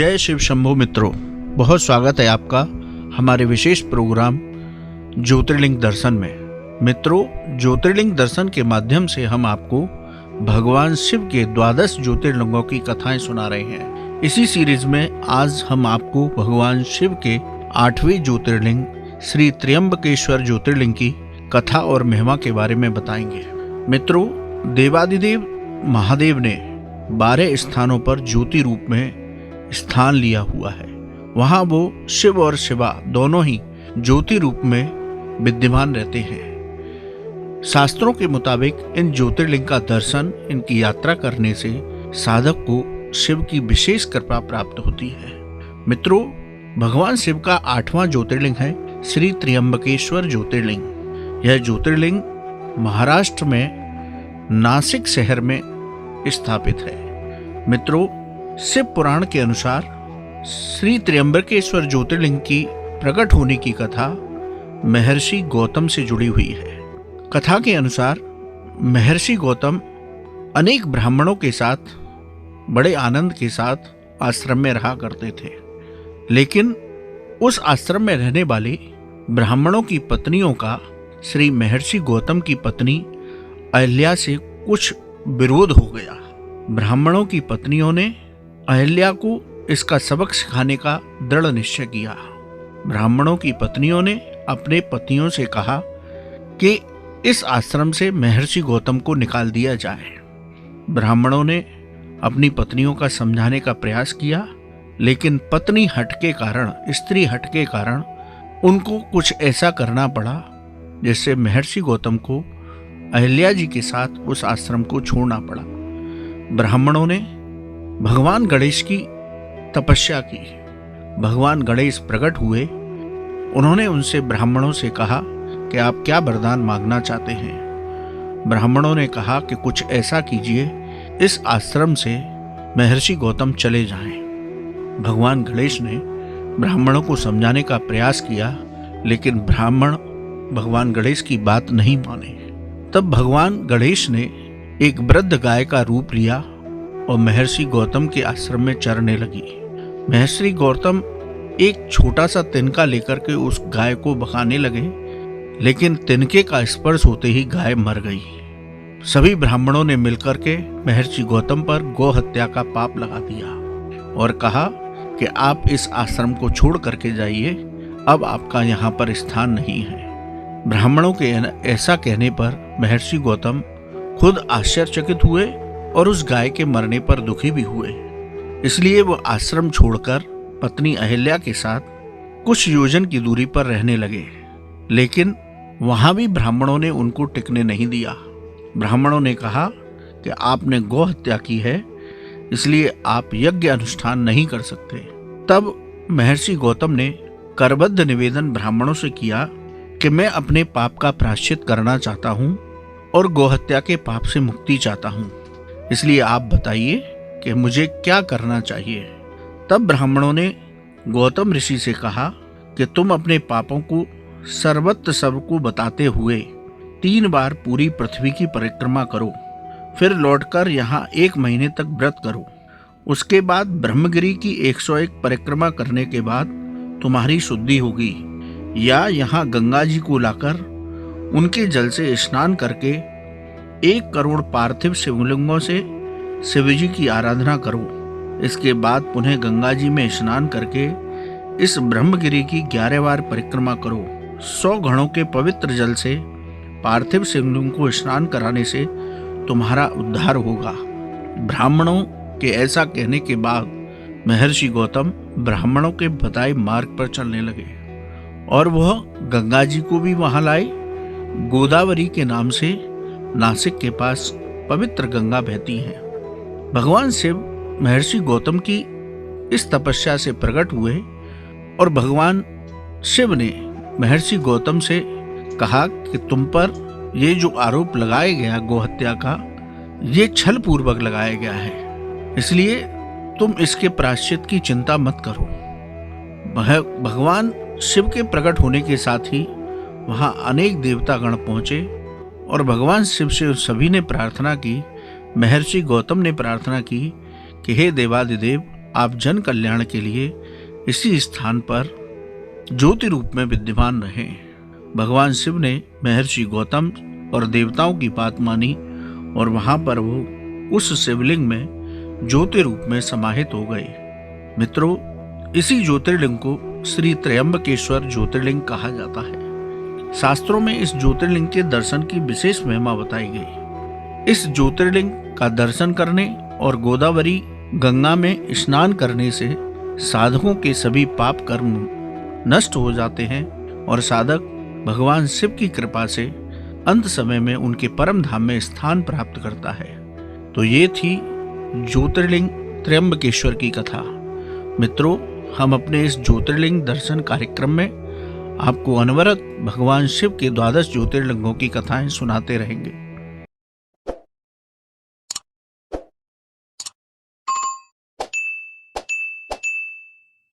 जय शिव शंभो मित्रों, बहुत स्वागत है आपका हमारे विशेष प्रोग्राम ज्योतिर्लिंग दर्शन में। मित्रों, ज्योतिर्लिंग दर्शन के माध्यम से हम आपको भगवान शिव के 12 ज्योतिर्लिंगों की कथाएं सुना रहे हैं। इसी सीरीज में आज हम आपको भगवान शिव के 8वें ज्योतिर्लिंग श्री त्र्यंबकेश्वर ज्योतिर्लिंग की कथा और महिमा के बारे में बताएंगे। मित्रों, देवादिदेव महादेव ने 12 स्थानों पर ज्योति रूप में स्थान लिया हुआ है। वहां वो शिव और शिवा दोनों ही ज्योति रूप में विद्यमान रहते हैं। शास्त्रों के मुताबिक इन ज्योतिर्लिंग का दर्शन, इनकी यात्रा करने से साधक को शिव की विशेष कृपा प्राप्त होती है। मित्रों, भगवान शिव का 8वां ज्योतिर्लिंग है श्री त्र्यंबकेश्वर ज्योतिर्लिंग। यह ज्योतिर्लिंग महाराष्ट्र में नासिक शहर में स्थापित है। मित्रों, शिव पुराण के अनुसार श्री त्र्यंबकेश्वर ज्योतिर्लिंग की प्रकट होने की कथा महर्षि गौतम से जुड़ी हुई है। कथा के अनुसार महर्षि गौतम अनेक ब्राह्मणों के साथ बड़े आनंद के साथ आश्रम में रहा करते थे, लेकिन उस आश्रम में रहने वाले ब्राह्मणों की पत्नियों का श्री महर्षि गौतम की पत्नी अहिल्या से कुछ विरोध हो गया। ब्राह्मणों की पत्नियों ने अहिल्या को इसका सबक सिखाने का दृढ़ निश्चय किया। ब्राह्मणों की पत्नियों ने अपने पतियों से कहा कि इस आश्रम से महर्षि गौतम को निकाल दिया जाए। ब्राह्मणों ने अपनी पत्नियों का समझाने का प्रयास किया, लेकिन पत्नी हट के कारण, स्त्री हट के कारण उनको कुछ ऐसा करना पड़ा जिससे महर्षि गौतम को अहिल्या जी के साथ उस आश्रम को छोड़ना पड़ा। ब्राह्मणों ने भगवान गणेश की तपस्या की। भगवान गणेश प्रकट हुए। उन्होंने उनसे ब्राह्मणों से कहा कि आप क्या वरदान मांगना चाहते हैं। ब्राह्मणों ने कहा कि कुछ ऐसा कीजिए, इस आश्रम से महर्षि गौतम चले जाएं। भगवान गणेश ने ब्राह्मणों को समझाने का प्रयास किया, लेकिन ब्राह्मण भगवान गणेश की बात नहीं माने। तब भगवान गणेश ने एक वृद्ध गाय का रूप लिया और महर्षि गौतम के आश्रम में चरने लगी। महर्षि गौतम एक छोटा सा तिनका लेकर के उस गाय को बहाने लगे, लेकिन तिनके का स्पर्श होते ही गाय मर गई। सभी ब्राह्मणों ने मिलकर के महर्षि गौतम पर गौ हत्या का पाप लगा दिया और कहा कि आप इस आश्रम को छोड़ करके जाइए, अब आपका यहाँ पर स्थान नहीं है। ब्राह्मणों के ऐसा कहने पर महर्षि गौतम खुद आश्चर्यचकित हुए और उस गाय के मरने पर दुखी भी हुए। इसलिए वो आश्रम छोड़कर पत्नी अहिल्या के साथ कुछ योजन की दूरी पर रहने लगे, लेकिन वहां भी ब्राह्मणों ने उनको टिकने नहीं दिया। ब्राह्मणों ने कहा कि आपने गौ हत्या की है, इसलिए आप यज्ञ अनुष्ठान नहीं कर सकते। तब महर्षि गौतम ने करबद्ध निवेदन ब्राह्मणों से किया कि मैं अपने पाप का प्रायश्चित करना चाहता हूँ और गौहत्या के पाप से मुक्ति चाहता हूँ, इसलिए आप बताइए कि मुझे क्या करना चाहिए। तब ब्राह्मणों ने गौतम ऋषि से कहा कि तुम अपने पापों को सर्वत्र सबको बताते हुए 3 बार पूरी पृथ्वी की परिक्रमा करो, फिर लौटकर यहाँ 1 महीने तक व्रत करो। उसके बाद ब्रह्मगिरी की 101 परिक्रमा करने के बाद तुम्हारी शुद्धि होगी, या यहाँ गंगा जी को लाकर उनके जल से स्नान करके 1 करोड़ पार्थिव शिवलिंगों से शिव जी की आराधना करो। इसके बाद पुनः गंगा जी में स्नान करके इस ब्रह्मगिरी की 11 बार परिक्रमा करो। 100 घड़ों के पवित्र जल से पार्थिव शिवलिंग को स्नान कराने से तुम्हारा उद्धार होगा। ब्राह्मणों के ऐसा कहने के बाद महर्षि गौतम ब्राह्मणों के बताए मार्ग पर चलने लगे और वह गंगा जी को भी वहां लाए। गोदावरी के नाम से नासिक के पास पवित्र गंगा बहती है। भगवान शिव महर्षि गौतम की इस तपस्या से प्रकट हुए और भगवान शिव ने महर्षि गौतम से कहा कि तुम पर ये जो आरोप लगाया गया गौहत्या का, ये छल पूर्वक लगाया गया है, इसलिए तुम इसके प्रायश्चित की चिंता मत करो। भगवान शिव के प्रकट होने के साथ ही वहां अनेक देवतागण पहुंचे और भगवान शिव से सभी ने प्रार्थना की। महर्षि गौतम ने प्रार्थना की कि हे देवादिदेव, आप जन कल्याण के लिए इसी स्थान पर ज्योति रूप में विद्यमान रहे। भगवान शिव ने महर्षि गौतम और देवताओं की बात मानी और वहां पर वो उस शिवलिंग में ज्योति रूप में समाहित हो गए। मित्रों, इसी ज्योतिर्लिंग को श्री त्र्यंबकेश्वर ज्योतिर्लिंग कहा जाता है। शास्त्रों में इस ज्योतिर्लिंग के दर्शन की विशेष महिमा बताई गई। इस ज्योतिर्लिंग का दर्शन करने और गोदावरी गंगा में स्नान करने से साधकों के सभी पाप कर्म नष्ट हो जाते हैं और साधक भगवान शिव की कृपा से अंत समय में उनके परम धाम में स्थान प्राप्त करता है। तो ये थी ज्योतिर्लिंग त्र्यंबकेश्वर की कथा। मित्रों, हम अपने इस ज्योतिर्लिंग दर्शन कार्यक्रम में आपको अनवरत भगवान शिव के 12 ज्योतिर्लिंगों की कथाएं सुनाते रहेंगे।